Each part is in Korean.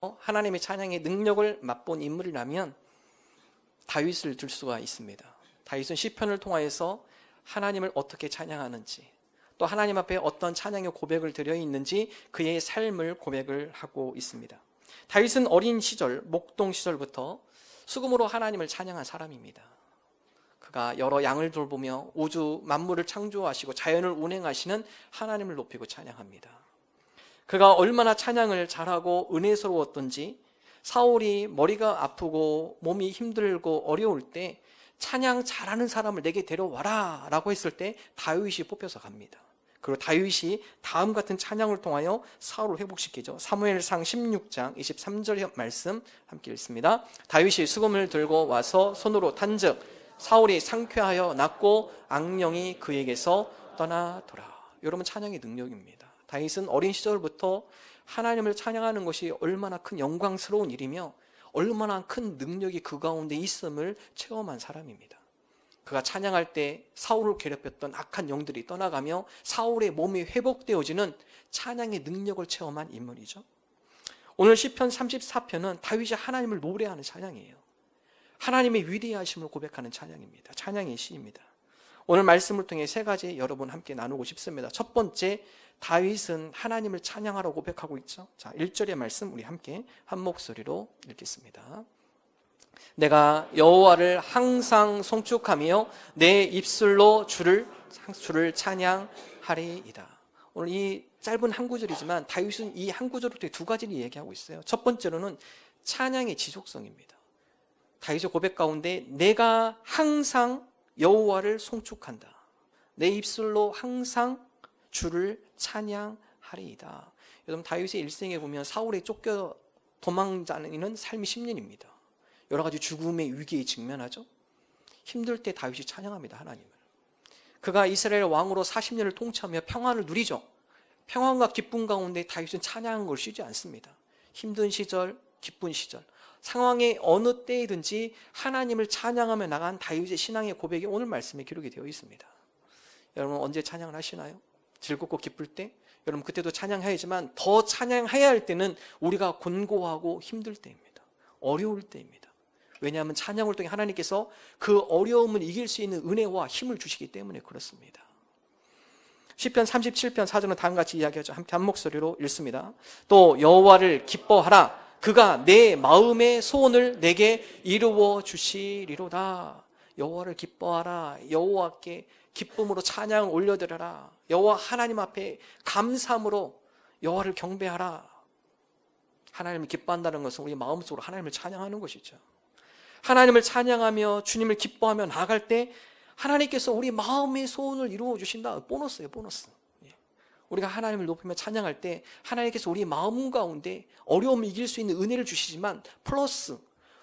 하나님의 찬양의 능력을 맛본 인물이라면 다윗을 들 수가 있습니다. 다윗은 시편을 통하여서 하나님을 어떻게 찬양하는지, 또 하나님 앞에 어떤 찬양의 고백을 드려 있는지 그의 삶을 고백을 하고 있습니다. 다윗은 어린 시절, 목동 시절부터 수금으로 하나님을 찬양한 사람입니다. 그가 여러 양을 돌보며 우주 만물을 창조하시고 자연을 운행하시는 하나님을 높이고 찬양합니다. 그가 얼마나 찬양을 잘하고 은혜스러웠던지 사울이 머리가 아프고 몸이 힘들고 어려울 때 찬양 잘하는 사람을 내게 데려와라 라고 했을 때 다윗이 뽑혀서 갑니다. 그리고 다윗이 다음 같은 찬양을 통하여 사울을 회복시키죠. 사무엘상 16장 23절 말씀 함께 읽습니다. 다윗이 수금을 들고 와서 손으로 탄즉 사울이 상쾌하여 낫고 악령이 그에게서 떠나더라. 여러분, 찬양의 능력입니다. 다윗은 어린 시절부터 하나님을 찬양하는 것이 얼마나 큰 영광스러운 일이며 얼마나 큰 능력이 그 가운데 있음을 체험한 사람입니다. 그가 찬양할 때 사울을 괴롭혔던 악한 영들이 떠나가며 사울의 몸이 회복되어지는 찬양의 능력을 체험한 인물이죠. 오늘 시편 34편은 다윗이 하나님을 노래하는 찬양이에요. 하나님의 위대하심을 고백하는 찬양입니다. 찬양의 시입니다. 오늘 말씀을 통해 세 가지 여러분 함께 나누고 싶습니다. 첫 번째, 다윗은 하나님을 찬양하라고 고백하고 있죠. 자, 1절의 말씀 우리 함께 한 목소리로 읽겠습니다. 내가 여호와를 항상 송축하며 내 입술로 주를 찬양하리이다. 오늘 이 짧은 한 구절이지만 다윗은 이 한 구절을 통해 두 가지를 얘기하고 있어요. 첫 번째로는 찬양의 지속성입니다. 다윗의 고백 가운데 내가 항상 여호와를 송축한다. 내 입술로 항상 주를 찬양하리이다. 여러분, 다윗의 일생에 보면 사울에 쫓겨 도망다니는 삶이 10년입니다. 여러 가지 죽음의 위기에 직면하죠. 힘들 때 다윗이 찬양합니다. 하나님을. 그가 이스라엘 왕으로 40년을 통치하며 평안을 누리죠. 평안과 기쁨 가운데 다윗은 찬양한 걸 쉬지 않습니다. 힘든 시절, 기쁜 시절, 상황의 어느 때이든지 하나님을 찬양하며 나간 다윗의 신앙의 고백이 오늘 말씀에 기록이 되어 있습니다. 여러분, 언제 찬양을 하시나요? 즐겁고 기쁠 때? 여러분, 그때도 찬양해야지만 더 찬양해야 할 때는 우리가 곤고하고 힘들 때입니다. 어려울 때입니다. 왜냐하면 찬양을 통해 하나님께서 그 어려움을 이길 수 있는 은혜와 힘을 주시기 때문에 그렇습니다. 시편 37편 4절은 다음과 같이 이야기하죠. 함께 한 목소리로 읽습니다. 또 여호와를 기뻐하라. 그가 내 마음의 소원을 내게 이루어 주시리로다. 여호와를 기뻐하라. 여호와께 기쁨으로 찬양을 올려드려라. 여호와 하나님 앞에 감사함으로 여호와를 경배하라. 하나님을 기뻐한다는 것은 우리 마음속으로 하나님을 찬양하는 것이죠. 하나님을 찬양하며 주님을 기뻐하며 나아갈 때 하나님께서 우리 마음의 소원을 이루어 주신다. 보너스예요, 보너스. 우리가 하나님을 높이며 찬양할 때 하나님께서 우리 마음 가운데 어려움을 이길 수 있는 은혜를 주시지만 플러스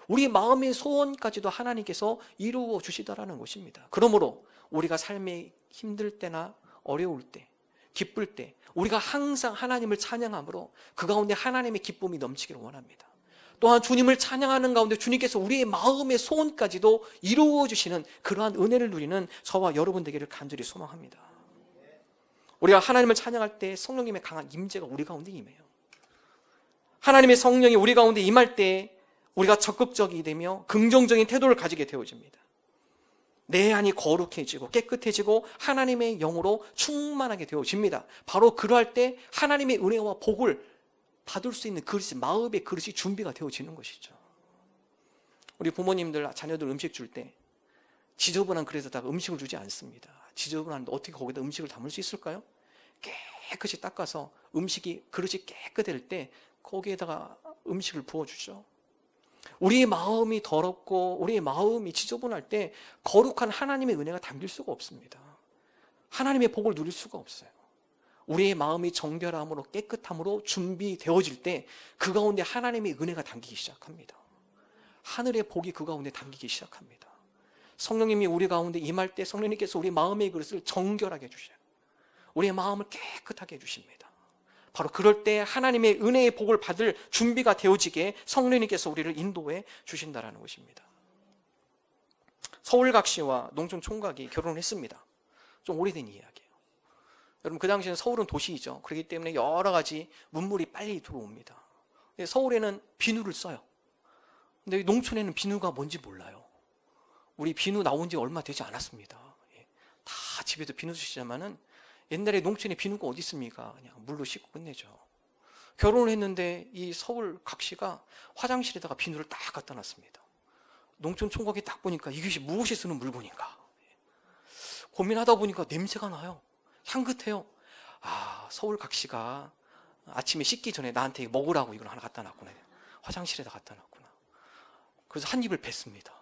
우리 마음의 소원까지도 하나님께서 이루어 주시다라는 것입니다. 그러므로 우리가 삶에 힘들 때나 어려울 때, 기쁠 때 우리가 항상 하나님을 찬양함으로 그 가운데 하나님의 기쁨이 넘치기를 원합니다. 또한 주님을 찬양하는 가운데 주님께서 우리의 마음의 소원까지도 이루어 주시는 그러한 은혜를 누리는 저와 여러분 되기를 간절히 소망합니다. 우리가 하나님을 찬양할 때 성령님의 강한 임재가 우리 가운데 임해요. 하나님의 성령이 우리 가운데 임할 때 우리가 적극적이 되며 긍정적인 태도를 가지게 되어집니다. 내 안이 거룩해지고 깨끗해지고 하나님의 영으로 충만하게 되어집니다. 바로 그러할 때 하나님의 은혜와 복을 받을 수 있는 그릇이, 마음의 그릇이 준비가 되어지는 것이죠. 우리 부모님들 자녀들 음식 줄 때 지저분한 그릇에다가 음식을 주지 않습니다. 지저분한데 어떻게 거기다 음식을 담을 수 있을까요? 깨끗이 닦아서 음식이, 그릇이 깨끗할 때 거기에다가 음식을 부어주죠. 우리의 마음이 더럽고 우리의 마음이 지저분할 때 거룩한 하나님의 은혜가 담길 수가 없습니다. 하나님의 복을 누릴 수가 없어요. 우리의 마음이 정결함으로 깨끗함으로 준비되어질 때 그 가운데 하나님의 은혜가 담기기 시작합니다. 하늘의 복이 그 가운데 담기기 시작합니다. 성령님이 우리 가운데 임할 때 성령님께서 우리 마음의 그릇을 정결하게 해주셔요. 우리의 마음을 깨끗하게 해주십니다. 바로 그럴 때 하나님의 은혜의 복을 받을 준비가 되어지게 성령님께서 우리를 인도해 주신다는 것입니다. 서울각시와 농촌 총각이 결혼을 했습니다. 좀 오래된 이야기예요. 여러분, 그 당시에는 서울은 도시이죠. 그렇기 때문에 여러 가지 문물이 빨리 들어옵니다. 서울에는 비누를 써요. 근데 농촌에는 비누가 뭔지 몰라요. 우리 비누 나온 지 얼마 되지 않았습니다. 다 집에도 비누 쓰시지만은 옛날에 농촌에 비누가 어디 있습니까? 그냥 물로 씻고 끝내죠. 결혼을 했는데 이 서울 각시가 화장실에다가 비누를 딱 갖다 놨습니다. 농촌 총각이 딱 보니까 이것이 무엇이 쓰는 물건인가 고민하다 보니까 냄새가 나요. 향긋해요. 아, 서울 각시가 아침에 씻기 전에 나한테 먹으라고 이걸 하나 갖다 놨구나. 화장실에다 갖다 놨구나. 그래서 한 입을 뱉습니다.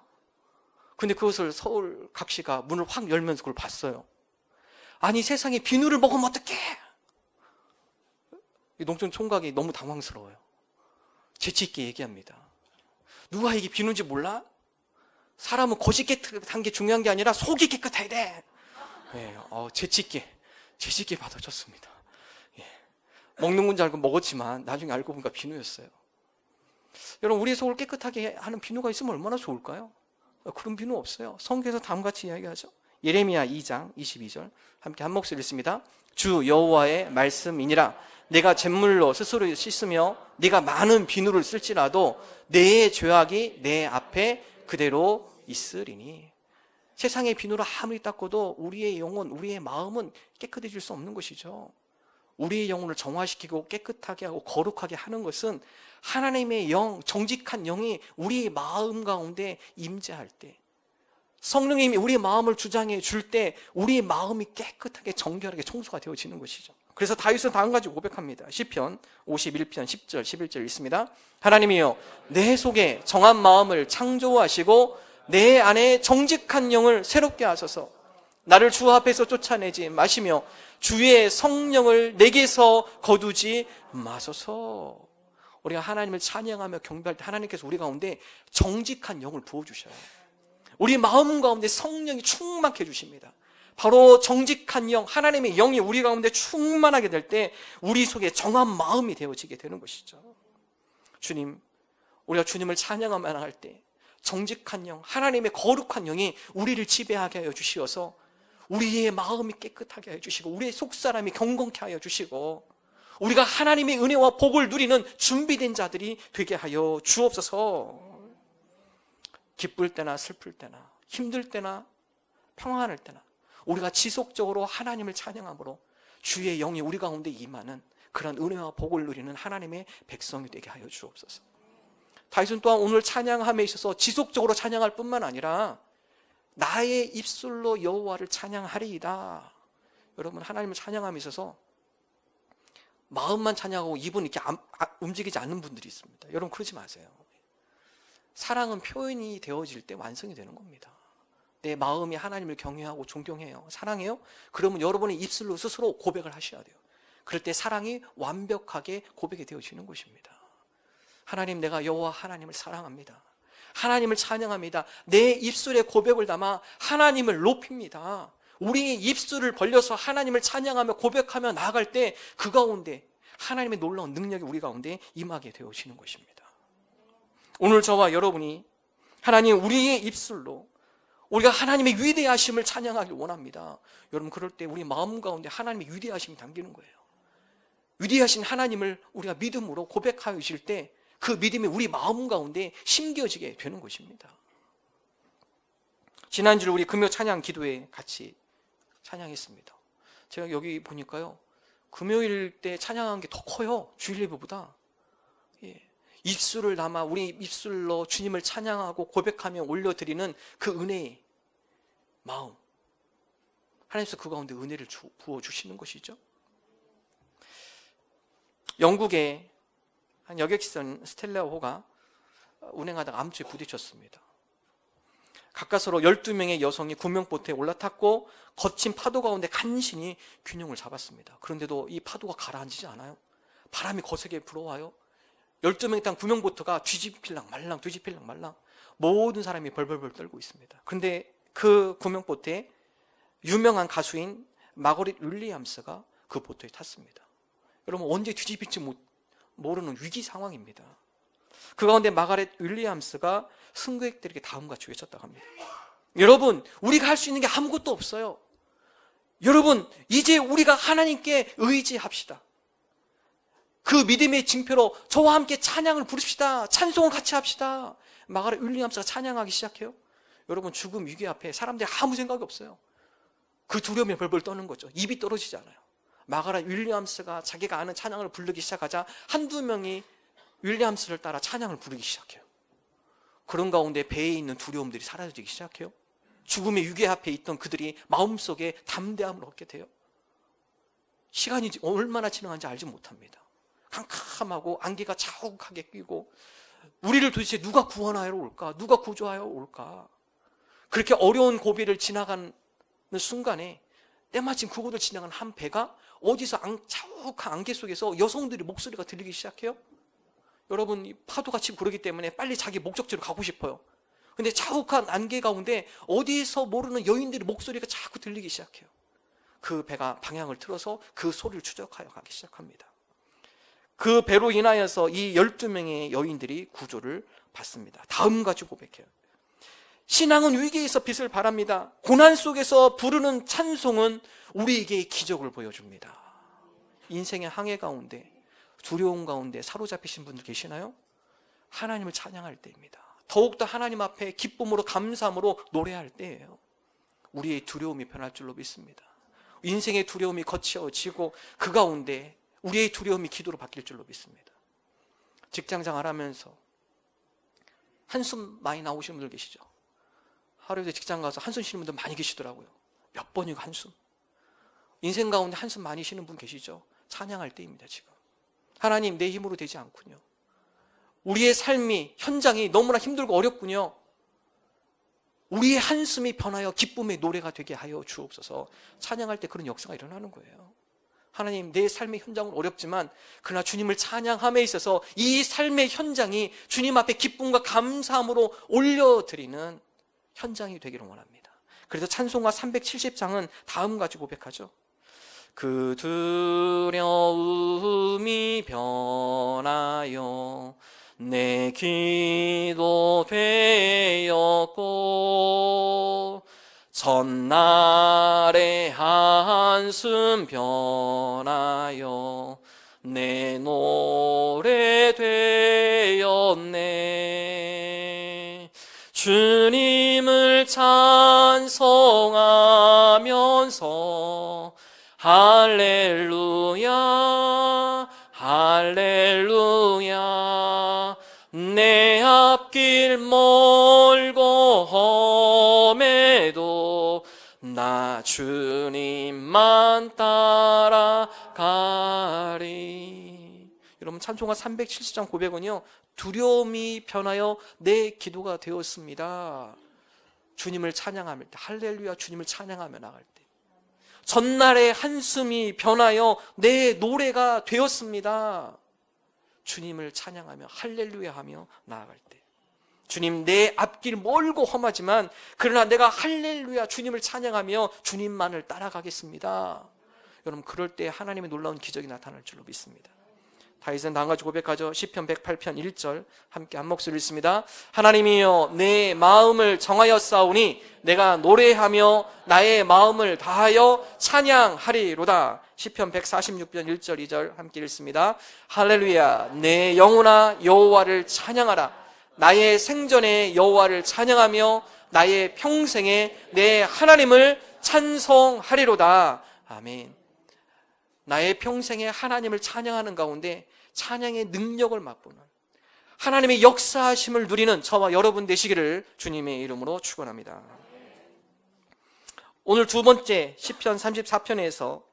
근데 그것을 서울 각시가 문을 확 열면서 그걸 봤어요. 아니, 세상에 비누를 먹으면 어떡해? 농촌 총각이 너무 당황스러워요. 재치 있게 얘기합니다. 누가 이게 비누인지 몰라? 사람은 겉이 깨끗한 게 중요한 게 아니라 속이 깨끗해야 돼. 예, 재치 있게 받아줬습니다. 예, 먹는 건 줄 알고 먹었지만 나중에 알고 보니까 비누였어요. 여러분, 우리의 속을 깨끗하게 하는 비누가 있으면 얼마나 좋을까요? 그런 비누 없어요. 성경에서 다음과 같이 이야기하죠. 예레미야 2장 22절 함께 한 목소리 읽습니다. 주 여호와의 말씀이니라. 내가 잿물로 스스로 씻으며 네가 많은 비누를 쓸지라도 내 죄악이 내 앞에 그대로 있으리니. 세상의 비누로 아무리 닦아도 우리의 영혼, 우리의 마음은 깨끗해질 수 없는 것이죠. 우리의 영혼을 정화시키고 깨끗하게 하고 거룩하게 하는 것은 하나님의 영, 정직한 영이 우리의 마음 가운데 임재할 때, 성령님이 우리의 마음을 주장해 줄 때 우리의 마음이 깨끗하게 정결하게 청소가 되어지는 것이죠. 그래서 다윗은 다음 가지 고백합니다. 시편 51편 10절 11절 읽습니다. 하나님이여, 내 속에 정한 마음을 창조하시고 내 안에 정직한 영을 새롭게 하소서. 나를 주 앞에서 쫓아내지 마시며 주의 성령을 내게서 거두지 마소서. 우리가 하나님을 찬양하며 경배할 때 하나님께서 우리 가운데 정직한 영을 부어주셔요. 우리 마음 가운데 성령이 충만케 해주십니다. 바로 정직한 영, 하나님의 영이 우리 가운데 충만하게 될 때 우리 속에 정한 마음이 되어지게 되는 것이죠. 주님, 우리가 주님을 찬양하며 할 때 정직한 영, 하나님의 거룩한 영이 우리를 지배하게 하여 주시어서 우리의 마음이 깨끗하게 하여 주시고 우리의 속사람이 경건케 하여 주시고 우리가 하나님의 은혜와 복을 누리는 준비된 자들이 되게 하여 주옵소서. 기쁠 때나 슬플 때나 힘들 때나 평안할 때나 우리가 지속적으로 하나님을 찬양함으로 주의 영이 우리 가운데 임하는 그런 은혜와 복을 누리는 하나님의 백성이 되게 하여 주옵소서. 다윗은 또한 오늘 찬양함에 있어서 지속적으로 찬양할 뿐만 아니라 나의 입술로 여호와를 찬양하리이다. 여러분, 하나님을 찬양함에 있어서 마음만 찬양하고 입은 이렇게 움직이지 않는 분들이 있습니다. 여러분, 그러지 마세요. 사랑은 표현이 되어질 때 완성이 되는 겁니다. 내 마음이 하나님을 경외하고 존경해요, 사랑해요. 그러면 여러분의 입술로 스스로 고백을 하셔야 돼요. 그럴 때 사랑이 완벽하게 고백이 되어지는 것입니다. 하나님, 내가 여호와 하나님을 사랑합니다. 하나님을 찬양합니다. 내 입술에 고백을 담아 하나님을 높입니다. 우리의 입술을 벌려서 하나님을 찬양하며 고백하며 나아갈 때 그 가운데 하나님의 놀라운 능력이 우리 가운데 임하게 되어지는 것입니다. 오늘 저와 여러분이 하나님, 우리의 입술로 우리가 하나님의 위대하심을 찬양하길 원합니다. 여러분, 그럴 때 우리 마음 가운데 하나님의 위대하심이 담기는 거예요. 위대하신 하나님을 우리가 믿음으로 고백하여 주실 때 그 믿음이 우리 마음 가운데 심겨지게 되는 것입니다. 지난주 우리 금요 찬양 기도회 같이 찬양했습니다. 제가 여기 보니까요, 금요일 때 찬양한 게 더 커요, 주일 예배보다. 예. 입술을 담아 우리 입술로 주님을 찬양하고 고백하며 올려드리는 그 은혜의 마음, 하나님께서 그 가운데 은혜를 부어주시는 것이죠. 영국의 한 여객선 스텔라호가 운행하다가 암초에 부딪혔습니다. 가까스로 12명의 여성이 구명보트에 올라탔고 거친 파도 가운데 간신히 균형을 잡았습니다. 그런데도 이 파도가 가라앉지 않아요. 바람이 거세게 불어와요. 12명이 탄 구명보트가 뒤집힐랑 말랑 모든 사람이 벌벌벌 떨고 있습니다. 그런데 그 구명보트에 유명한 가수인 마거릿 윌리엄스가 그 보트에 탔습니다. 여러분, 언제 뒤집힐지 모르는 위기 상황입니다. 그 가운데 마거릿 윌리엄스가 승객들에게 다음과 같이 외쳤다고 합니다. 여러분, 우리가 할 수 있는 게 아무것도 없어요. 여러분, 이제 우리가 하나님께 의지합시다. 그 믿음의 징표로 저와 함께 찬양을 부릅시다. 찬송을 같이 합시다. 마가렛 윌리엄스가 찬양하기 시작해요. 여러분, 죽음 위기 앞에 사람들이 아무 생각이 없어요. 그 두려움에 벌벌 떠는 거죠. 입이 떨어지지 않아요. 마가렛 윌리엄스가 자기가 아는 찬양을 부르기 시작하자 한두 명이 윌리엄스를 따라 찬양을 부르기 시작해요. 그런 가운데 배에 있는 두려움들이 사라지기 시작해요. 죽음의 위기 앞에 있던 그들이 마음속에 담대함을 얻게 돼요. 시간이 얼마나 지나간지 알지 못합니다. 캄캄하고 안개가 자욱하게 끼고 우리를 도대체 누가 구원하러 올까? 누가 구조하러 올까? 그렇게 어려운 고비를 지나가는 순간에 때마침 그곳을 지나가는 한 배가 어디서 자욱한 안개 속에서 여성들의 목소리가 들리기 시작해요. 여러분, 이 파도가 치고 그러기 때문에 빨리 자기 목적지로 가고 싶어요. 근데 자욱한 안개 가운데 어디서 모르는 여인들의 목소리가 자꾸 들리기 시작해요. 그 배가 방향을 틀어서 그 소리를 추적하여 가기 시작합니다. 그 배로 인하여서 이 12명의 여인들이 구조를 받습니다. 다음같이 고백해요. 신앙은 위기에서 빛을 발합니다. 고난 속에서 부르는 찬송은 우리에게 기적을 보여줍니다. 인생의 항해 가운데, 두려움 가운데 사로잡히신 분들 계시나요? 하나님을 찬양할 때입니다. 더욱더 하나님 앞에 기쁨으로 감사함으로 노래할 때예요. 우리의 두려움이 변할 줄로 믿습니다. 인생의 두려움이 거치어지고 그 가운데 우리의 두려움이 기도로 바뀔 줄로 믿습니다. 직장생활 하면서 한숨 많이 나오시는 분들 계시죠? 하루에 직장 가서 한숨 쉬는 분들 많이 계시더라고요. 몇 번이고 한숨. 인생 가운데 한숨 많이 쉬는 분 계시죠? 찬양할 때입니다. 지금 하나님, 내 힘으로 되지 않군요. 우리의 삶이, 현장이 너무나 힘들고 어렵군요. 우리의 한숨이 변하여 기쁨의 노래가 되게 하여 주옵소서. 찬양할 때 그런 역사가 일어나는 거예요. 하나님, 내 삶의 현장은 어렵지만 그러나 주님을 찬양함에 있어서 이 삶의 현장이 주님 앞에 기쁨과 감사함으로 올려드리는 현장이 되기를 원합니다. 그래서 찬송가 370장은 다음같이 고백하죠. 그 두려움이 변하여 내 기도 되었고 전날의 한숨 변하여 내 노래 되었네. 주님을 찬송하면서 할렐루야 할렐루야 내 앞길 멀고 험해도 나 주님만 따라가리. 여러분, 찬송가 370장 고백은요, 두려움이 변하여 내 기도가 되었습니다. 주님을 찬양하며 할렐루야 주님을 찬양하며 나갈 때, 전날의 한숨이 변하여 내 노래가 되었습니다. 주님을 찬양하며 할렐루야 하며 나아갈 때, 주님, 내 앞길 멀고 험하지만 그러나 내가 할렐루야 주님을 찬양하며 주님만을 따라가겠습니다. 여러분, 그럴 때 하나님의 놀라운 기적이 나타날 줄로 믿습니다. 다윗은 다음같이 고백하죠. 시편 108편 1절 함께 한 목소리 읽습니다. 하나님이여, 내 마음을 정하였사오니 내가 노래하며 나의 마음을 다하여 찬양하리로다. 시편 146편 1절 2절 함께 읽습니다. 할렐루야, 내 영혼아 여호와를 찬양하라. 나의 생전에 여호와를 찬양하며 나의 평생에 내 하나님을 찬송하리로다. 아멘. 나의 평생에 하나님을 찬양하는 가운데 찬양의 능력을 맛보는, 하나님의 역사하심을 누리는 저와 여러분 되시기를 주님의 이름으로 축원합니다. 오늘 두 번째 시편 34편에서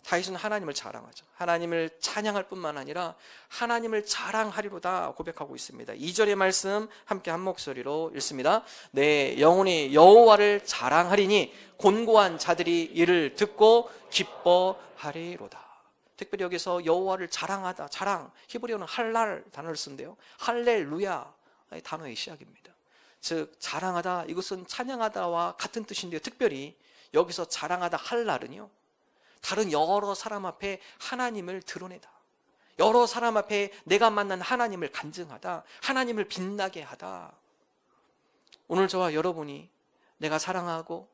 다윗은 하나님을 자랑하죠. 하나님을 찬양할 뿐만 아니라 하나님을 자랑하리로다 고백하고 있습니다. 2절의 말씀 함께 한 목소리로 읽습니다. 내 영혼이 여호와를 자랑하리니 곤고한 자들이 이를 듣고 기뻐하리로다. 특별히 여기서 여호와를 자랑하다, 자랑, 히브리어는 할랄 단어를 쓴대요. 할렐루야 단어의 시작입니다. 즉 자랑하다, 이것은 찬양하다와 같은 뜻인데요, 특별히 여기서 자랑하다 할랄은요, 다른 여러 사람 앞에 하나님을 드러내다, 여러 사람 앞에 내가 만난 하나님을 간증하다, 하나님을 빛나게 하다. 오늘 저와 여러분이 내가 사랑하고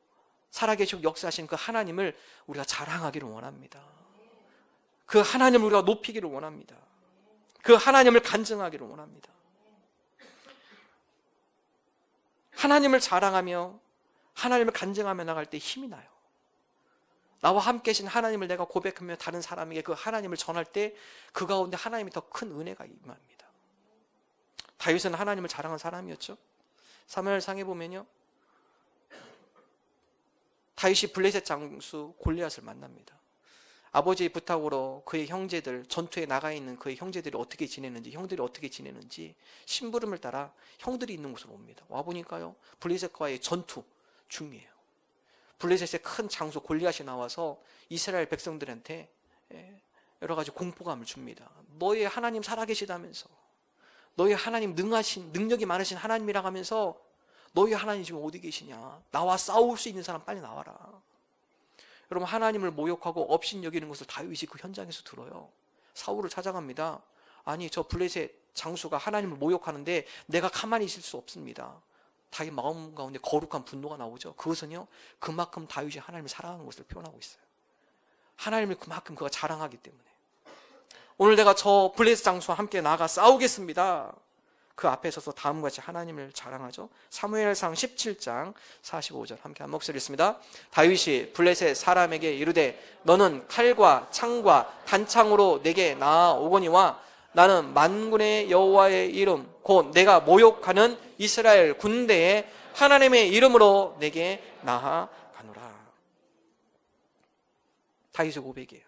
살아계시고 역사하신 그 하나님을 우리가 자랑하기를 원합니다. 그 하나님을 우리가 높이기를 원합니다. 그 하나님을 간증하기를 원합니다. 하나님을 자랑하며 하나님을 간증하며 나갈 때 힘이 나요. 나와 함께 계신 하나님을 내가 고백하며 다른 사람에게 그 하나님을 전할 때 그 가운데 하나님이 더 큰 은혜가 임합니다. 다윗은 하나님을 자랑한 사람이었죠. 사무엘상에 보면요, 다윗이 블레셋 장수 골리앗을 만납니다. 아버지의 부탁으로 그의 형제들, 전투에 나가 있는 그의 형제들이 어떻게 지내는지 심부름을 따라 형들이 있는 곳으로 옵니다. 와보니까요, 블레셋과의 전투 중이에요. 블레셋의 큰 장수 골리앗이 나와서 이스라엘 백성들한테 여러 가지 공포감을 줍니다. 너희 하나님 살아계시다면서, 너희 하나님 능력이 많으신 하나님이라고 하면서 너희 하나님 지금 어디 계시냐, 나와 싸울 수 있는 사람 빨리 나와라. 여러분, 하나님을 모욕하고 업신여기는 것을 다윗이 그 현장에서 들어요. 사울을 찾아갑니다. 아니, 저 블레셋 장수가 하나님을 모욕하는데 내가 가만히 있을 수 없습니다. 다윗 마음 가운데 거룩한 분노가 나오죠. 그것은요, 그만큼 다윗이 하나님을 사랑하는 것을 표현하고 있어요. 하나님을 그만큼 그가 자랑하기 때문에. 오늘 내가 저 블레셋 장수와 함께 나가 싸우겠습니다. 그 앞에 서서 다음과 같이 하나님을 자랑하죠. 사무엘상 17장 45절 함께 한 목소리 있습니다. 다윗이 블레셋 사람에게 이르되 너는 칼과 창과 단창으로 내게 나아오거니와 나는 만군의 여호와의 이름 곧 내가 모욕하는 이스라엘 군대의 하나님의 이름으로 내게 나아가노라. 다윗의 고백이에요.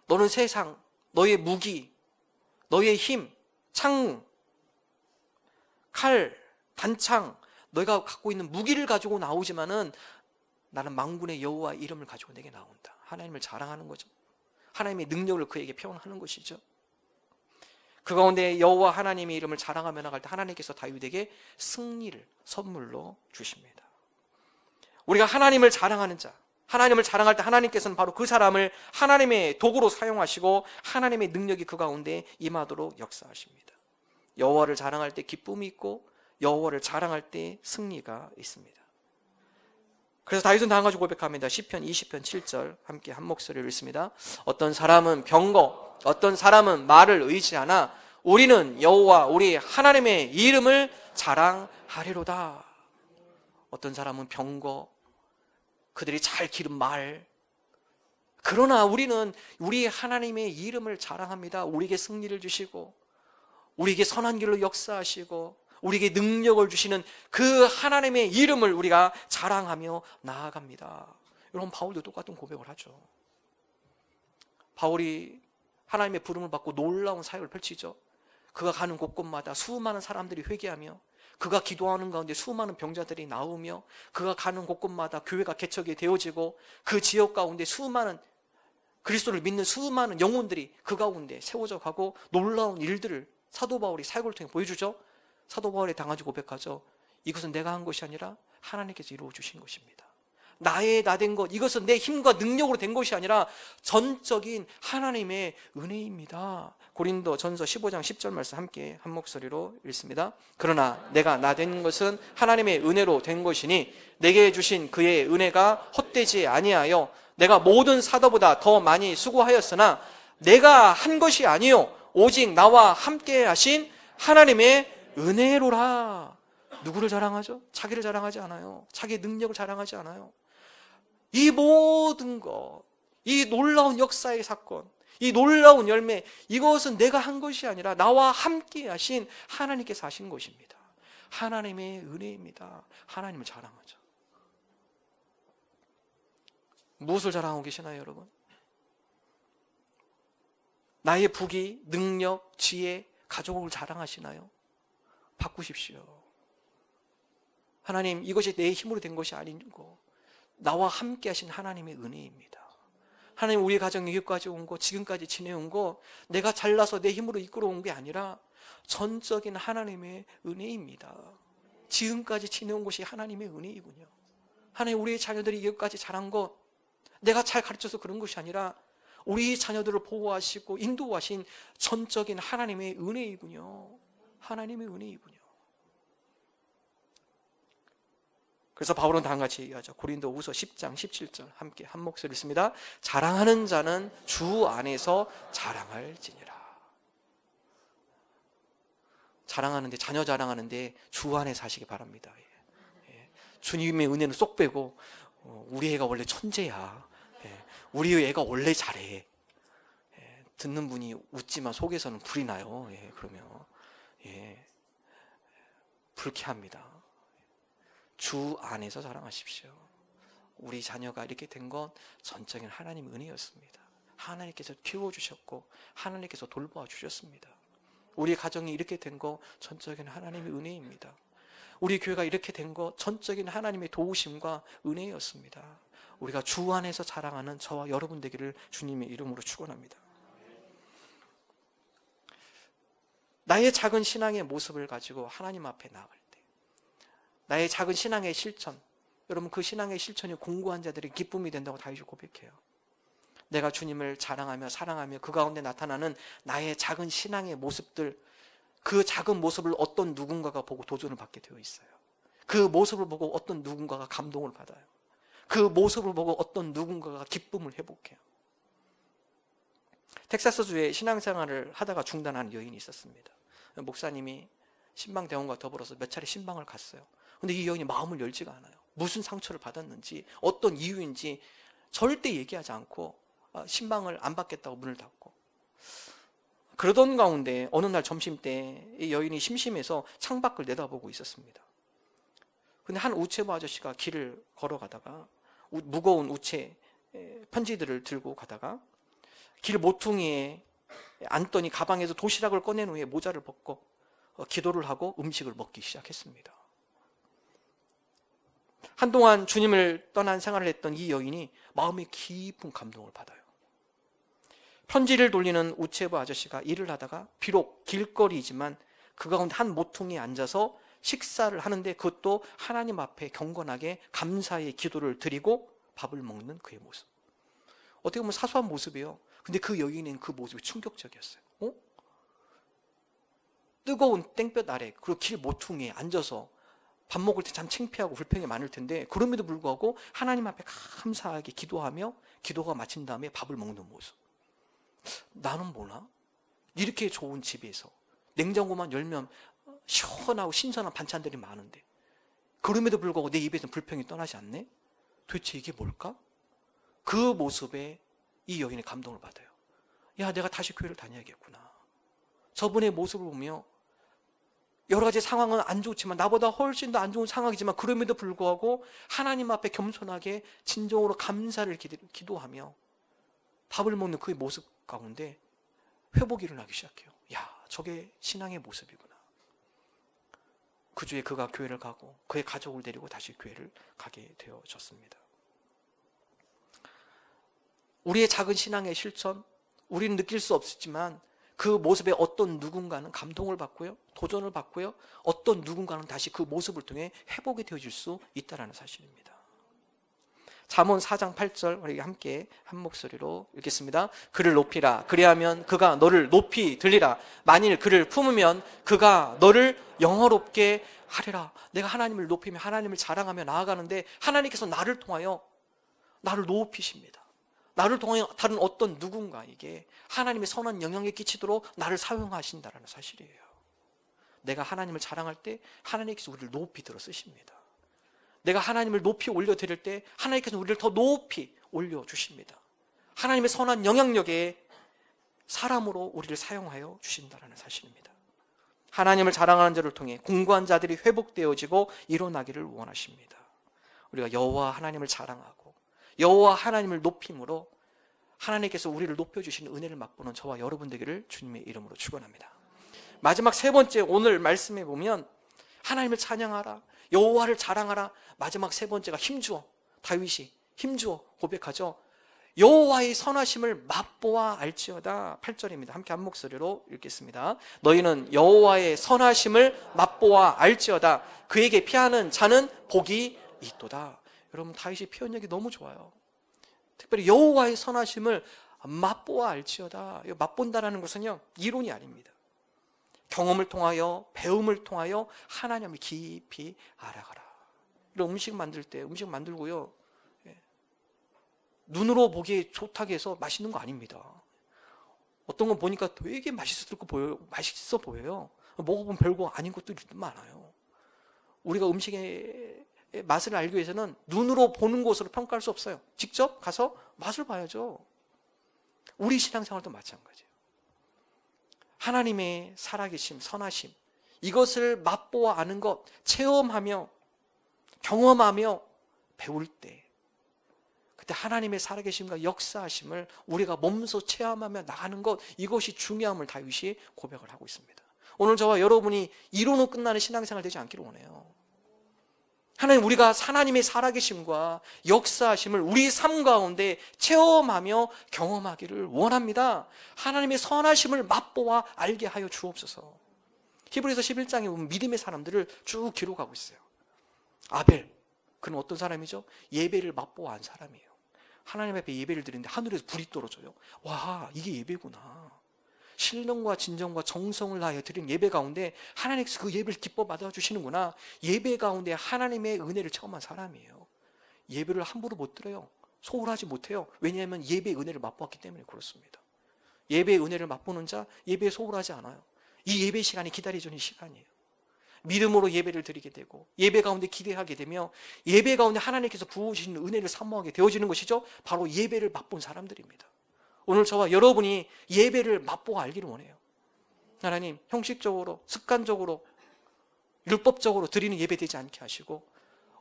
너는 세상, 너의 무기, 너의 힘, 창, 칼, 단창, 너희가 갖고 있는 무기를 가지고 나오지만은 나는 만군의 여호와의 이름을 가지고 내게 나온다. 하나님을 자랑하는 거죠. 하나님의 능력을 그에게 표현하는 것이죠. 그 가운데 여호와 하나님의 이름을 자랑하며 나갈 때 하나님께서 다윗에게 승리를 선물로 주십니다. 우리가 하나님을 자랑하는 자, 하나님을 자랑할 때 하나님께서는 바로 그 사람을 하나님의 도구로 사용하시고 하나님의 능력이 그 가운데 임하도록 역사하십니다. 여호와를 자랑할 때 기쁨이 있고 여호와를 자랑할 때 승리가 있습니다. 그래서 다윗은 다음같이 고백합니다. 시편 20편 7절 함께 한 목소리로 읽습니다. 어떤 사람은 병거, 어떤 사람은 말을 의지하나 우리는 여호와 우리 하나님의 이름을 자랑하리로다. 어떤 사람은 병거, 그들이 잘 기른 말, 그러나 우리는 우리 하나님의 이름을 자랑합니다. 우리에게 승리를 주시고 우리에게 선한 길로 역사하시고 우리에게 능력을 주시는 그 하나님의 이름을 우리가 자랑하며 나아갑니다. 여러분, 바울도 똑같은 고백을 하죠. 바울이 하나님의 부름을 받고 놀라운 사역을 펼치죠. 그가 가는 곳곳마다 수많은 사람들이 회개하며 그가 기도하는 가운데 수많은 병자들이 나오며 그가 가는 곳곳마다 교회가 개척이 되어지고 그 지역 가운데 수많은 그리스도를 믿는 수많은 영혼들이 그 가운데 세워져 가고 놀라운 일들을 사도 바울이 사역을 통해 보여주죠. 사도 바울이 당하지 고백하죠. 이것은 내가 한 것이 아니라 하나님께서 이루어 주신 것입니다. 나의 나 된 것, 이것은 내 힘과 능력으로 된 것이 아니라 전적인 하나님의 은혜입니다. 고린도 전서 15장 10절 말씀 함께 한 목소리로 읽습니다. 그러나 내가 나 된 것은 하나님의 은혜로 된 것이니 내게 주신 그의 은혜가 헛되지 아니하여 내가 모든 사도보다 더 많이 수고하였으나 내가 한 것이 아니요 오직 나와 함께 하신 하나님의 은혜로라. 누구를 자랑하죠? 자기를 자랑하지 않아요. 자기의 능력을 자랑하지 않아요. 이 모든 것, 이 놀라운 역사의 사건, 이 놀라운 열매, 이것은 내가 한 것이 아니라 나와 함께 하신 하나님께서 하신 것입니다. 하나님의 은혜입니다. 하나님을 자랑하죠. 무엇을 자랑하고 계시나요, 여러분? 나의 부귀, 능력, 지혜, 가족을 자랑하시나요? 바꾸십시오. 하나님, 이것이 내 힘으로 된 것이 아니고 나와 함께 하신 하나님의 은혜입니다. 하나님, 우리 가정이 여기까지 온 거, 지금까지 지내온 거 내가 잘나서 내 힘으로 이끌어온 게 아니라 전적인 하나님의 은혜입니다. 지금까지 지내온 것이 하나님의 은혜이군요. 하나님, 우리의 자녀들이 여기까지 자란 것 내가 잘 가르쳐서 그런 것이 아니라 우리 자녀들을 보호하시고 인도하신 전적인 하나님의 은혜이군요.. 하나님의 은혜이군요. 그래서 바울은 다음과 같이 얘기하죠. 고린도후서 10장 17절 함께 한 목소리 있습니다. 자랑하는 자는 주 안에서 자랑할지니라. 자랑하는데, 자녀 자랑하는데 주 안에 사시기 바랍니다. 주님의 은혜는 쏙 빼고 우리 애가 원래 천재야, 우리 애가 원래 잘해, 듣는 분이 웃지만 속에서는 불이 나요. 그러면 불쾌합니다. 주 안에서 자랑하십시오. 우리 자녀가 이렇게 된 건 전적인 하나님의 은혜였습니다. 하나님께서 키워주셨고 하나님께서 돌보아 주셨습니다. 우리 가정이 이렇게 된 거 전적인 하나님의 은혜입니다. 우리 교회가 이렇게 된 거 전적인 하나님의 도우심과 은혜였습니다. 우리가 주 안에서 자랑하는 저와 여러분 되기를 주님의 이름으로 축원합니다. 나의 작은 신앙의 모습을 가지고 하나님 앞에 나아갈 때, 나의 작은 신앙의 실천, 여러분 그 신앙의 실천이 공고한 자들의 기쁨이 된다고 다윗이 고백해요. 내가 주님을 자랑하며 사랑하며 그 가운데 나타나는 나의 작은 신앙의 모습들, 그 작은 모습을 어떤 누군가가 보고 도전을 받게 되어 있어요. 그 모습을 보고 어떤 누군가가 감동을 받아요. 그 모습을 보고 어떤 누군가가 기쁨을 회복해요. 텍사스주에 신앙생활을 하다가 중단한 여인이 있었습니다. 목사님이 신방대원과 더불어서 몇 차례 신방을 갔어요. 근데 이 여인이 마음을 열지가 않아요. 무슨 상처를 받았는지, 어떤 이유인지 절대 얘기하지 않고 신방을 안 받겠다고 문을 닫고, 그러던 가운데 어느 날 점심때 이 여인이 심심해서 창밖을 내다보고 있었습니다. 근데 한 우체부 아저씨가 길을 걸어가다가 무거운 우체 편지들을 들고 가다가 길 모퉁이에 앉더니 가방에서 도시락을 꺼낸 후에 모자를 벗고 기도를 하고 음식을 먹기 시작했습니다. 한동안 주님을 떠난 생활을 했던 이 여인이 마음에 깊은 감동을 받아요. 편지를 돌리는 우체부 아저씨가 일을 하다가 비록 길거리이지만 그 가운데 한 모퉁이에 앉아서 식사를 하는데, 그것도 하나님 앞에 경건하게 감사의 기도를 드리고 밥을 먹는 그의 모습. 어떻게 보면 사소한 모습이에요. 근데 그 여인은 그 모습이 충격적이었어요. 뜨거운 땡볕 아래, 그리고 길 모퉁이에 앉아서 밥 먹을 때 참 창피하고 불평이 많을 텐데, 그럼에도 불구하고 하나님 앞에 감사하게 기도하며 기도가 마친 다음에 밥을 먹는 모습. 나는 뭐나? 이렇게 좋은 집에서 냉장고만 열면 시원하고 신선한 반찬들이 많은데 그럼에도 불구하고 내 입에서 불평이 떠나지 않네? 도대체 이게 뭘까? 그 모습에 이 여인이 감동을 받아요. 야, 내가 다시 교회를 다녀야겠구나. 저분의 모습을 보며 여러 가지 상황은 안 좋지만, 나보다 훨씬 더 안 좋은 상황이지만 그럼에도 불구하고 하나님 앞에 겸손하게 진정으로 감사를 기도하며 밥을 먹는 그의 모습 가운데 회복이 일어나기 시작해요. 야, 저게 신앙의 모습이구나. 그 주에 그가 교회를 가고 그의 가족을 데리고 다시 교회를 가게 되어졌습니다. 우리의 작은 신앙의 실천, 우리는 느낄 수 없었지만 그 모습에 어떤 누군가는 감동을 받고요, 도전을 받고요, 어떤 누군가는 다시 그 모습을 통해 회복이 되어질 수 있다는 사실입니다. 잠언 4장 8절 우리 함께 한 목소리로 읽겠습니다. 그를 높이라. 그리하면 그가 너를 높이 들리라. 만일 그를 품으면 그가 너를 영화롭게 하리라. 내가 하나님을 높이며 하나님을 자랑하며 나아가는데 하나님께서 나를 통하여 나를 높이십니다. 나를 통하여 다른 어떤 누군가에게 하나님의 선한 영향을 끼치도록 나를 사용하신다는 사실이에요. 내가 하나님을 자랑할 때 하나님께서 우리를 높이 들어 쓰십니다. 내가 하나님을 높이 올려드릴 때 하나님께서 우리를 더 높이 올려주십니다. 하나님의 선한 영향력에 사람으로 우리를 사용하여 주신다는 사실입니다. 하나님을 자랑하는 자를 통해 공고한 자들이 회복되어지고 일어나기를 원하십니다. 우리가 여호와 하나님을 자랑하고 여호와 하나님을 높임으로 하나님께서 우리를 높여주시는 은혜를 맛보는 저와 여러분 되기를 주님의 이름으로 축원합니다. 마지막 세 번째, 오늘 말씀해 보면 하나님을 찬양하라, 여호와를 자랑하라. 마지막 세 번째가 힘주어, 다윗이 힘주어 고백하죠. 여호와의 선하심을 맛보아 알지어다. 8절입니다. 함께 한 목소리로 읽겠습니다. 너희는 여호와의 선하심을 맛보아 알지어다. 그에게 피하는 자는 복이 있도다. 여러분, 다윗이 표현력이 너무 좋아요. 특별히 여호와의 선하심을 맛보아 알지어다. 맛본다라는 것은요, 이론이 아닙니다. 경험을 통하여, 배움을 통하여 하나님을 깊이 알아가라. 이런 음식 만들 때 음식 만들고요, 눈으로 보기에 좋다고 해서 맛있는 거 아닙니다. 어떤 건 보니까 되게 맛있어 보여요. 먹어보면 별거 아닌 것들이 많아요. 우리가 음식의 맛을 알기 위해서는 눈으로 보는 것으로 평가할 수 없어요. 직접 가서 맛을 봐야죠. 우리 신앙생활도 마찬가지예요. 하나님의 살아계심, 선하심, 이것을 맛보아 아는 것, 체험하며 경험하며 배울 때, 그때 하나님의 살아계심과 역사하심을 우리가 몸소 체험하며 나가는 것, 이것이 중요함을 다윗이 고백을 하고 있습니다. 오늘 저와 여러분이 이론으로 끝나는 신앙생활 되지 않기를 원해요. 하나님, 우리가 하나님의 살아계심과 역사하심을 우리 삶 가운데 체험하며 경험하기를 원합니다. 하나님의 선하심을 맛보아 알게 하여 주옵소서. 히브리서 11장에 보면 믿음의 사람들을 쭉 기록하고 있어요. 아벨, 그는 어떤 사람이죠? 예배를 맛보아 한 사람이에요. 하나님 앞에 예배를 드리는데 하늘에서 불이 떨어져요. 와, 이게 예배구나. 신령과 진정과 정성을 다하여 드린 예배 가운데 하나님께서 그 예배를 기뻐 받아주시는구나. 예배 가운데 하나님의 은혜를 체험한 사람이에요. 예배를 함부로 못 드려요. 소홀하지 못해요. 왜냐하면 예배의 은혜를 맛보았기 때문에 그렇습니다. 예배의 은혜를 맛보는 자, 예배에 소홀하지 않아요. 이 예배 시간이 기다려주는 시간이에요. 믿음으로 예배를 드리게 되고 예배 가운데 기대하게 되며 예배 가운데 하나님께서 부어주시는 은혜를 사모하게 되어지는 것이죠. 바로 예배를 맛본 사람들입니다. 오늘 저와 여러분이 예배를 맛보아 알기를 원해요. 하나님, 형식적으로, 습관적으로, 율법적으로 드리는 예배 되지 않게 하시고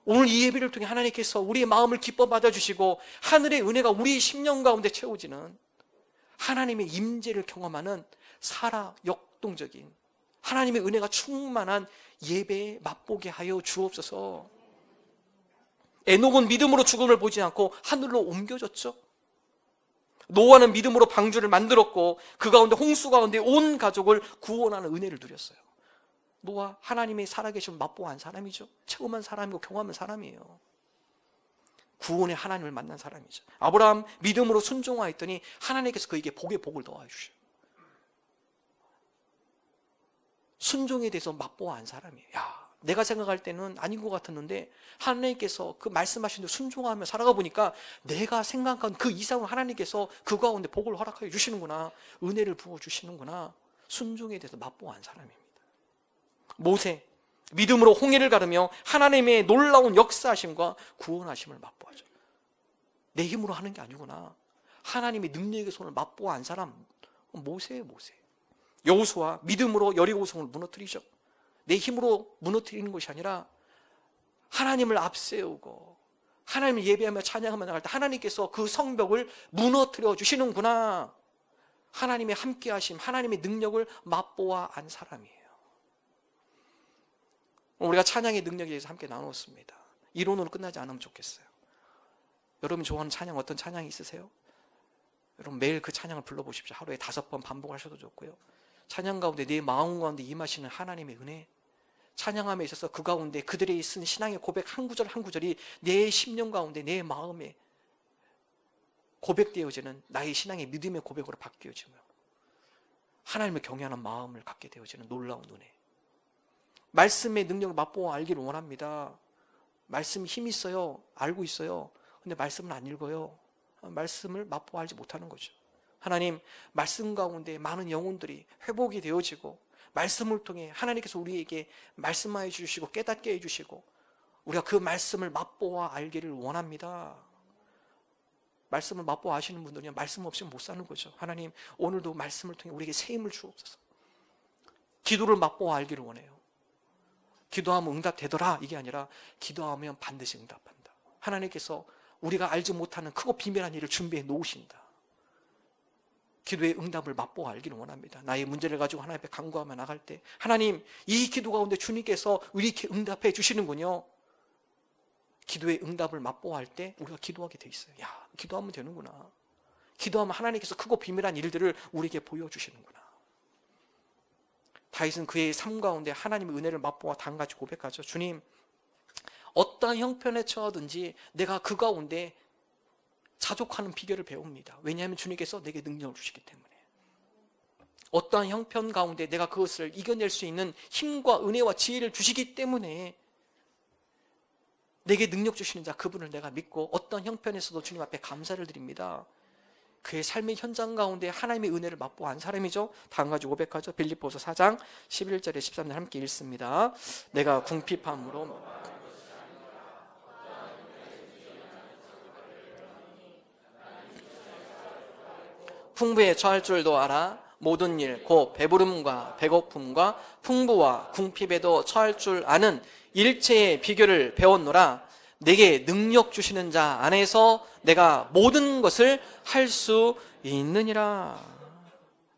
오늘 이 예배를 통해 하나님께서 우리의 마음을 기뻐 받아주시고 하늘의 은혜가 우리의 심령 가운데 채워지는 하나님의 임재를 경험하는 살아 역동적인 하나님의 은혜가 충만한 예배에 맛보게 하여 주옵소서. 에녹은 믿음으로 죽음을 보지 않고 하늘로 옮겨졌죠. 노아는 믿음으로 방주를 만들었고 그 가운데 홍수 가운데 온 가족을 구원하는 은혜를 누렸어요. 노아, 하나님의 살아계심을 맛보아 한 사람이죠. 체험한 사람이고 경험한 사람이에요. 구원의 하나님을 만난 사람이죠. 아브라함 믿음으로 순종하였더니 하나님께서 그에게 복에 복을 더하여 주셔요. 순종에 대해서 맛보아 한 사람이에요. 야, 내가 생각할 때는 아닌 것 같았는데 하나님께서 그 말씀하신 대로 순종하며 살아가 보니까 내가 생각한 그 이상으로 하나님께서 그 가운데 복을 허락하여 주시는구나. 은혜를 부어주시는구나. 순종에 대해서 맛보아 한 사람입니다. 모세, 믿음으로 홍해를 가르며 하나님의 놀라운 역사하심과 구원하심을 맛보아죠. 내 힘으로 하는 게 아니구나. 하나님의 능력의 손을 맛보아 한 사람, 모세예요, 모세. 여호수아, 믿음으로 여리고성을 무너뜨리죠. 내 힘으로 무너뜨리는 것이 아니라 하나님을 앞세우고 하나님을 예배하며 찬양하며 나갈 때 하나님께서 그 성벽을 무너뜨려 주시는구나. 하나님의 함께하심, 하나님의 능력을 맛보아 안 사람이에요. 우리가 찬양의 능력에 대해서 함께 나눴습니다. 이론으로 끝나지 않으면 좋겠어요. 여러분 좋아하는 찬양, 어떤 찬양이 있으세요? 여러분 매일 그 찬양을 불러보십시오. 하루에 5번 반복하셔도 좋고요. 찬양 가운데 내 마음 가운데 임하시는 하나님의 은혜, 찬양함에 있어서 그 가운데 그들이 쓴 신앙의 고백 한 구절 한 구절이 내 심령 가운데 내 마음에 고백되어지는 나의 신앙의 믿음의 고백으로 바뀌어지며 하나님을 경외하는 마음을 갖게 되어지는 놀라운 은혜. 말씀의 능력을 맛보아 알기를 원합니다. 말씀이 힘이 있어요. 알고 있어요. 근데 말씀을 안 읽어요. 말씀을 맛보아 알지 못하는 거죠. 하나님, 말씀 가운데 많은 영혼들이 회복이 되어지고 말씀을 통해 하나님께서 우리에게 말씀하여 주시고 깨닫게 해주시고 우리가 그 말씀을 맛보아 알기를 원합니다. 말씀을 맛보아 아시는 분들은 말씀 없이는 못 사는 거죠. 하나님, 오늘도 말씀을 통해 우리에게 새 힘을 주옵소서. 기도를 맛보아 알기를 원해요. 기도하면 응답되더라 이게 아니라 기도하면 반드시 응답한다. 하나님께서 우리가 알지 못하는 크고 비밀한 일을 준비해 놓으신다. 기도의 응답을 맛보아 알기를 원합니다. 나의 문제를 가지고 하나님 앞에 간구하며 나갈 때 하나님, 이 기도 가운데 주님께서 이렇게 응답해 주시는군요. 기도의 응답을 맛보아 할 때 우리가 기도하게 돼 있어요. 야, 기도하면 되는구나. 기도하면 하나님께서 크고 비밀한 일들을 우리에게 보여주시는구나. 다윗은 그의 삶 가운데 하나님의 은혜를 맛보아 다 한 가지 고백하죠. 주님, 어떠한 형편에 처하든지 내가 그 가운데 자족하는 비결을 배웁니다. 왜냐하면 주님께서 내게 능력을 주시기 때문에. 어떠한 형편 가운데 내가 그것을 이겨낼 수 있는 힘과 은혜와 지혜를 주시기 때문에 내게 능력 주시는 자 그분을 내가 믿고 어떤 형편에서도 주님 앞에 감사를 드립니다. 그의 삶의 현장 가운데 하나님의 은혜를 맛보한 사람이죠. 다음 가지 고백하죠. 빌립보서 4장 11절에 13절 함께 읽습니다. 내가 궁핍함으로 풍부에 처할 줄도 알아 모든 일 곧 배부름과 배고픔과 풍부와 궁핍에도 처할 줄 아는 일체의 비결을 배웠노라. 내게 능력 주시는 자 안에서 내가 모든 것을 할 수 있느니라.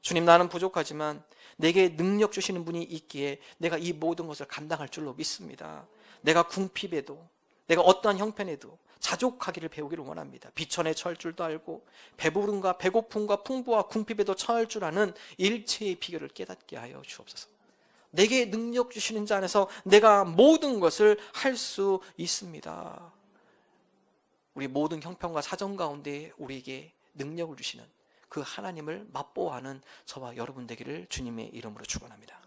주님, 나는 부족하지만 내게 능력 주시는 분이 있기에 내가 이 모든 것을 감당할 줄로 믿습니다. 내가 궁핍에도, 내가 어떠한 형편에도 자족하기를 배우기를 원합니다. 비천에 처할 줄도 알고 배부름과 배고픔과 풍부와 궁핍에도 처할 줄 아는 일체의 비결을 깨닫게 하여 주옵소서. 내게 능력 주시는 자 안에서 내가 모든 것을 할 수 있습니다. 우리 모든 형편과 사정 가운데 우리에게 능력을 주시는 그 하나님을 맛보아하는 저와 여러분 되기를 주님의 이름으로 축원합니다.